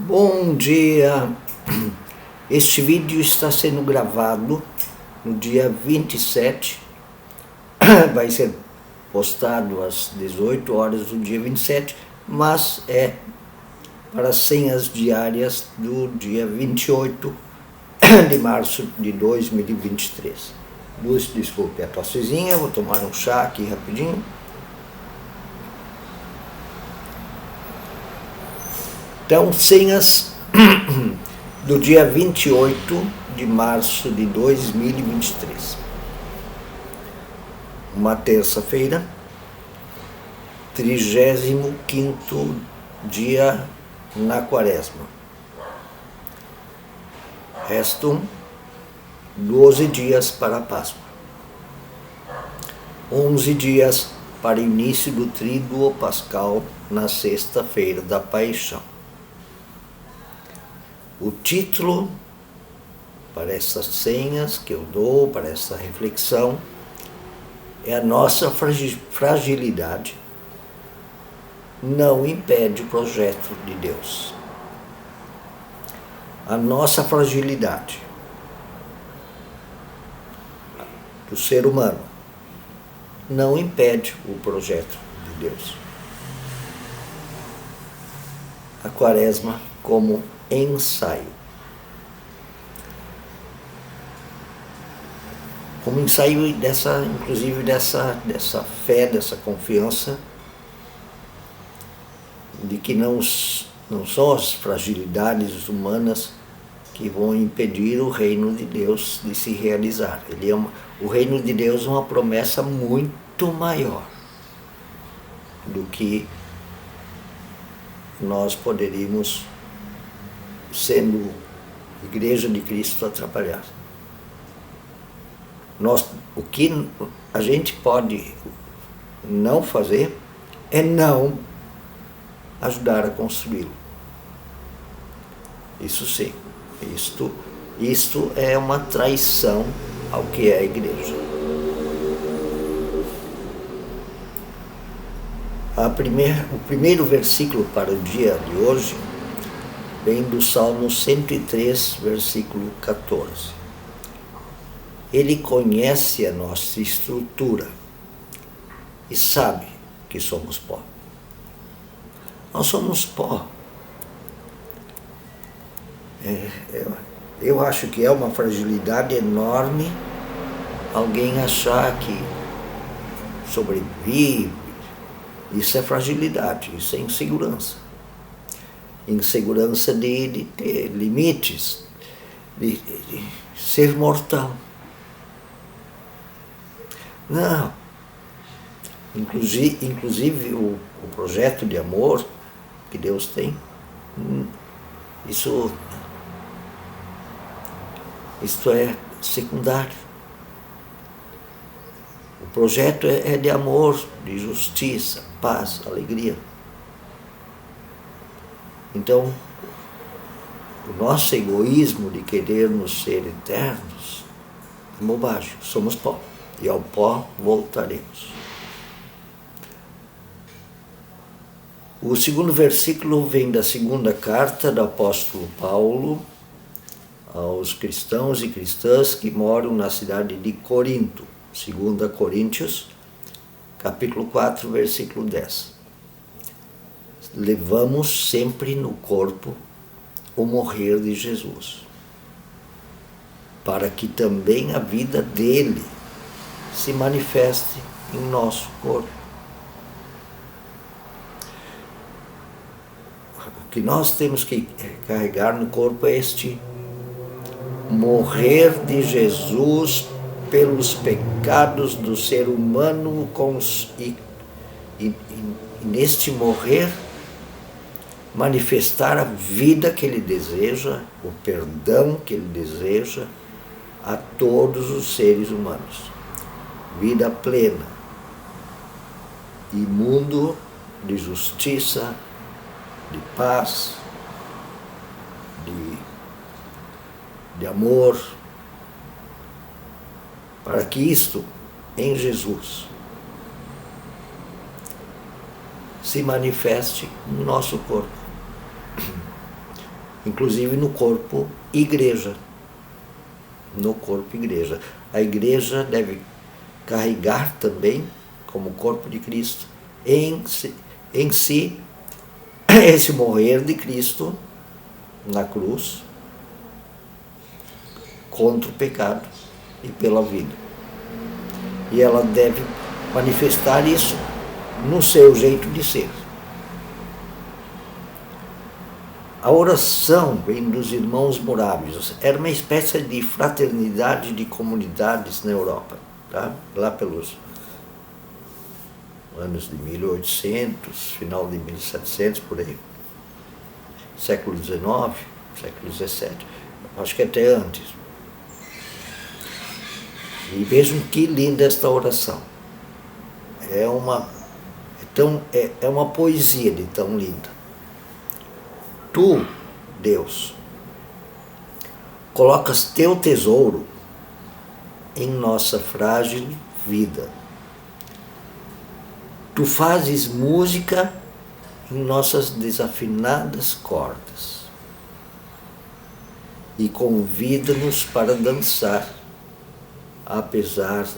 Bom dia! Este vídeo está sendo gravado no dia 27, vai ser postado às 18 horas do dia 27, mas é para senhas diárias do dia 28 de março de 2023. Lúcio, desculpe a tossezinha, vou tomar um chá aqui rapidinho. Então, senhas do dia 28 de março de 2023. Uma terça-feira, 35º dia na quaresma. Restam 12 dias para a Páscoa. 11 dias para o início do Tríduo Pascal na sexta-feira da Paixão. O título para essas senhas que eu dou, para essa reflexão, é: a nossa fragilidade não impede o projeto de Deus. A nossa fragilidade do ser humano não impede o projeto de Deus. A quaresma como ensaio. Como ensaio inclusive dessa fé, dessa confiança de que não são as fragilidades humanas que vão impedir o reino de Deus de se realizar. O reino de Deus é uma promessa muito maior do que nós poderíamos, sendo Igreja de Cristo, atrapalhar. O que a gente pode não fazer é não ajudar a construí-lo. Isso sim, isto é uma traição ao que é a Igreja. O primeiro versículo para o dia de hoje vem do Salmo 103, versículo 14. Ele conhece a nossa estrutura e sabe que somos pó. Nós somos pó. Eu acho que é uma fragilidade enorme alguém achar que sobrevive. Isso é fragilidade, isso é insegurança. Insegurança de ter limites, de ser mortal. Não. Inclusive o projeto de amor que Deus tem, isto é secundário. O projeto é de amor, de justiça, paz, alegria. Então, o nosso egoísmo de querermos ser eternos é bobagem. Somos pó, e ao pó voltaremos. O segundo versículo vem da segunda carta do apóstolo Paulo aos cristãos e cristãs que moram na cidade de Corinto. 2 Coríntios, capítulo 4, versículo 10. Levamos sempre no corpo o morrer de Jesus, para que também a vida dele se manifeste em nosso corpo. O que nós temos que carregar no corpo é este morrer de Jesus pelos pecados do ser humano, e neste morrer manifestar a vida que ele deseja, o perdão que ele deseja a todos os seres humanos. Vida plena e mundo de justiça, de paz, de amor, para que isto, em Jesus, se manifeste no nosso corpo. inclusive no corpo igreja. No corpo igreja. A igreja deve carregar também, como corpo de Cristo, em si esse morrer de Cristo na cruz contra o pecado e pela vida. E ela deve manifestar isso no seu jeito de ser. A oração vem dos irmãos morávios. Era uma espécie de fraternidade de comunidades na Europa, tá? Lá pelos anos de 1800, final de 1700, por aí. Século XIX, século XVII, acho que até antes. E vejam que linda esta oração. É uma poesia de tão linda. Tu, Deus, colocas teu tesouro em nossa frágil vida. Tu fazes música em nossas desafinadas cordas e convida-nos para dançar, apesar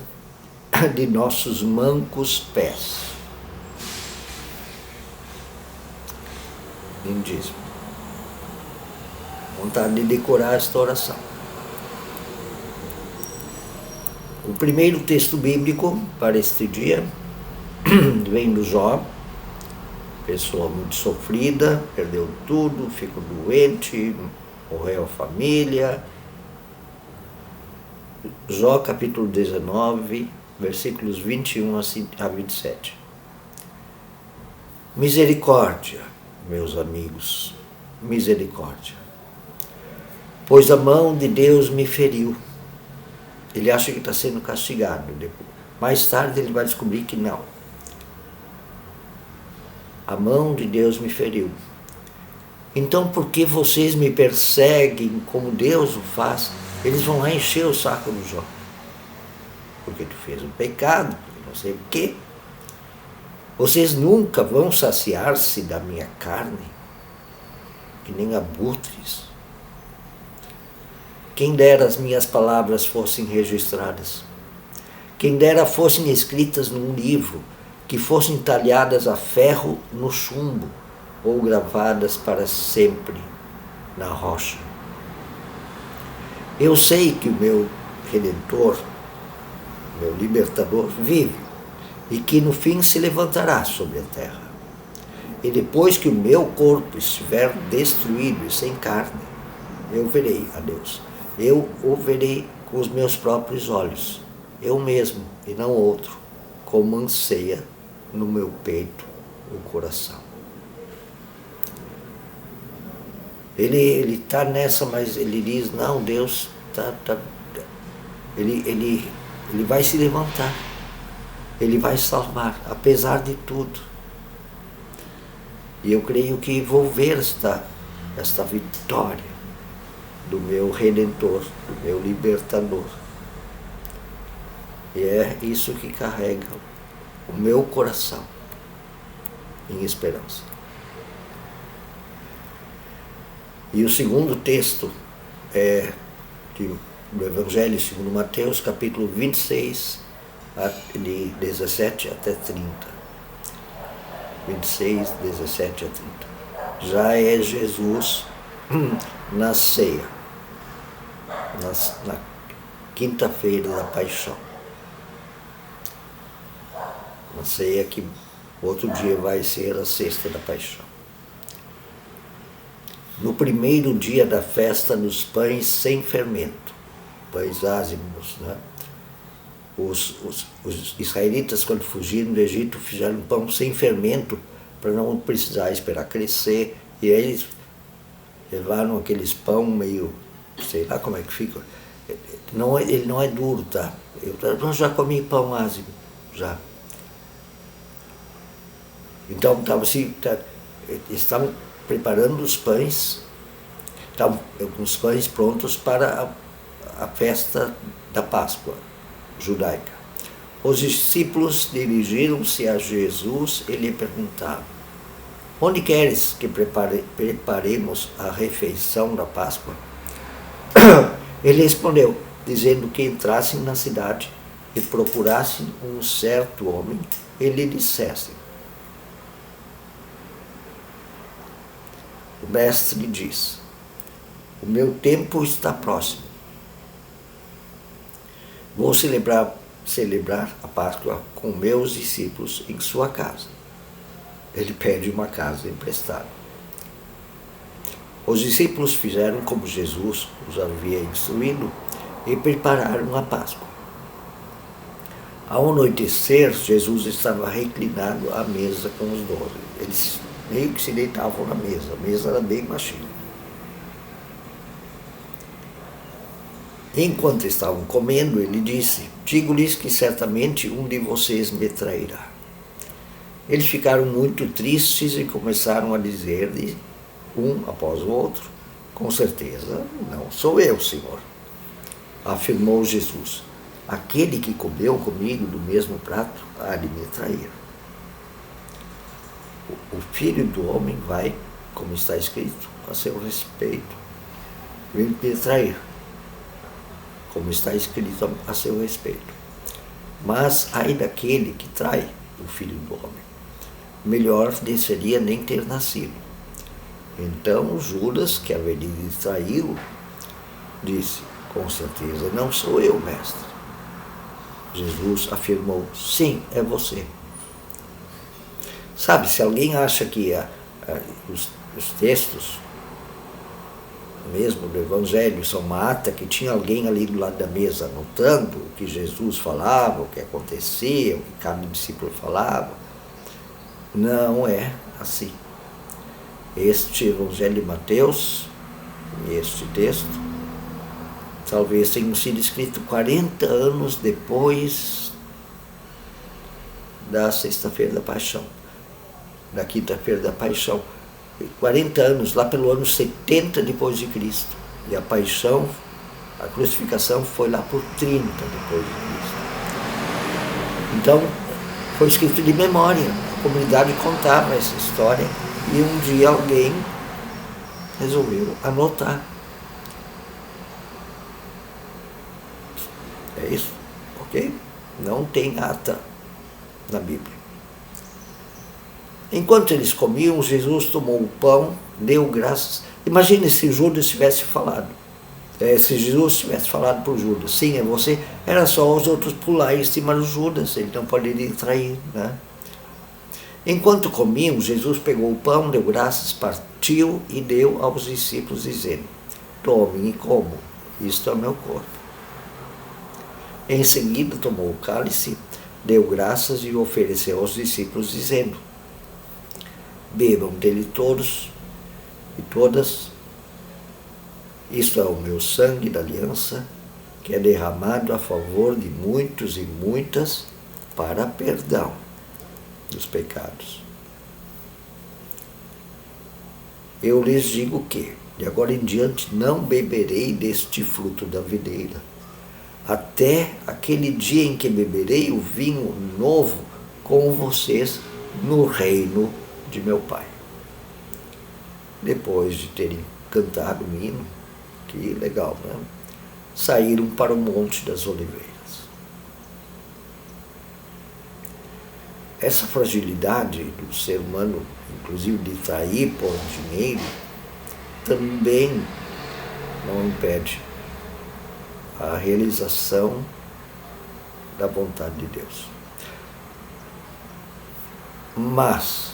de nossos mancos pés. Lindíssimo. Vontade de decorar esta oração. O primeiro texto bíblico para este dia vem do Jó, pessoa muito sofrida, perdeu tudo, ficou doente, morreu a família. Jó capítulo 19, versículos 21 a 27. Misericórdia, meus amigos, misericórdia. Pois a mão de Deus me feriu. Ele acha que está sendo castigado. Mais tarde ele vai descobrir que não. A mão de Deus me feriu. Então por que vocês me perseguem como Deus o faz? Eles vão lá encher o saco do Jó. Porque tu fez um pecado, não sei o quê. Vocês nunca vão saciar-se da minha carne, que nem abutres. Quem dera as minhas palavras fossem registradas. Quem dera fossem escritas num livro, que fossem talhadas a ferro no chumbo, ou gravadas para sempre na rocha. Eu sei que o meu Redentor, meu Libertador, vive, e que no fim se levantará sobre a terra. E depois que o meu corpo estiver destruído e sem carne, eu verei a Deus. Eu o verei com os meus próprios olhos, eu mesmo e não outro, como anseia no meu peito o coração. Ele está nessa, mas ele diz, não, Deus ele vai se levantar, ele vai salvar, apesar de tudo. E eu creio que vou ver esta vitória do meu Redentor, do meu Libertador. E é isso que carrega o meu coração em esperança. E o segundo texto é do Evangelho segundo Mateus, capítulo 26, de 17 até 30. 26, 17 a 30. Já é Jesus na ceia, na quinta-feira da paixão. Na ceia que outro dia vai ser a sexta da paixão. No primeiro dia da festa, nos pães sem fermento, pães ázimos, né? Os israelitas, quando fugiram do Egito, fizeram pão sem fermento para não precisar esperar crescer. E eles levaram aqueles pão meio, sei lá como é que fica. Ele não é duro, tá? Eu já comi pão ázimo, já. Então estavam preparando os pães, estavam com os pães prontos para a festa da Páscoa judaica. Os discípulos dirigiram-se a Jesus e lhe perguntaram: onde queres que preparemos a refeição da Páscoa? Ele respondeu, dizendo que entrassem na cidade e procurassem um certo homem e lhe dissessem: o mestre diz: o meu tempo está próximo. Vou celebrar a Páscoa com meus discípulos em sua casa. Ele pede uma casa emprestada. Os discípulos fizeram como Jesus os havia instruído e prepararam a Páscoa. Ao anoitecer, Jesus estava reclinado à mesa com os 12. Eles meio que se deitavam na mesa. A mesa era bem baixinha. Enquanto estavam comendo, ele disse: digo-lhes que certamente um de vocês me trairá. Eles ficaram muito tristes e começaram a dizer-lhe, um após o outro: com certeza não sou eu, Senhor. Afirmou Jesus: aquele que comeu comigo do mesmo prato há de me trair. O Filho do Homem vai, como está escrito, a seu respeito, vem me trair, como está escrito a seu respeito. Mas ai daquele que trai o Filho do Homem, melhor lhe seria nem ter nascido. Então Judas, que haveria de traí-lo, disse: com certeza não sou eu, mestre. Jesus afirmou: sim, é você. Sabe, se alguém acha que os textos mesmo do Evangelho são uma ata, que tinha alguém ali do lado da mesa anotando o que Jesus falava, o que acontecia, o que cada discípulo falava, não é assim. Este Evangelho de Mateus, este texto, talvez tenha sido escrito 40 anos depois da Sexta-feira da Paixão, da Quinta-feira da Paixão. 40 anos, lá pelo ano 70 depois de Cristo. E a paixão, a crucificação foi lá por 30 depois de Cristo. Então, foi escrito de memória. A comunidade contava essa história e um dia alguém resolveu anotar. É isso, ok? Não tem ata na Bíblia. Enquanto eles comiam, Jesus tomou o pão, deu graças. Imagine se Judas tivesse falado. Se Jesus tivesse falado para o Judas: sim, é você, era só os outros pular em cima do Judas, ele não poderia trair, né? Enquanto comiam, Jesus pegou o pão, deu graças, partiu e deu aos discípulos, dizendo: tomem e comam, isto é o meu corpo. Em seguida tomou o cálice, deu graças e ofereceu aos discípulos, dizendo: bebam dele todos e todas, isto é o meu sangue da aliança, que é derramado a favor de muitos e muitas para perdão dos pecados. Eu lhes digo que, de agora em diante, não beberei deste fruto da videira, até aquele dia em que beberei o vinho novo com vocês no reino de meu Pai. Depois de terem cantado um hino, que legal, né? Saíram para o Monte das Oliveiras. Essa fragilidade do ser humano, inclusive de trair por dinheiro, também não impede a realização da vontade de Deus. Mas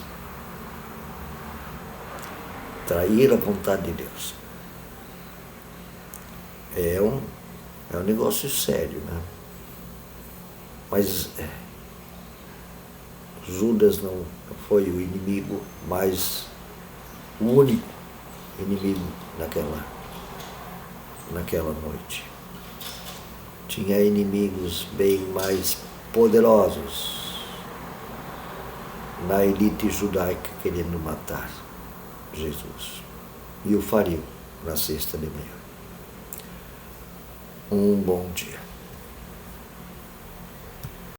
trair a vontade de Deus é um negócio sério, né? Mas Judas não foi o inimigo, mas o único inimigo naquela noite. Tinha inimigos bem mais poderosos na elite judaica querendo matar Jesus. E o fariam na sexta de manhã. Um bom dia.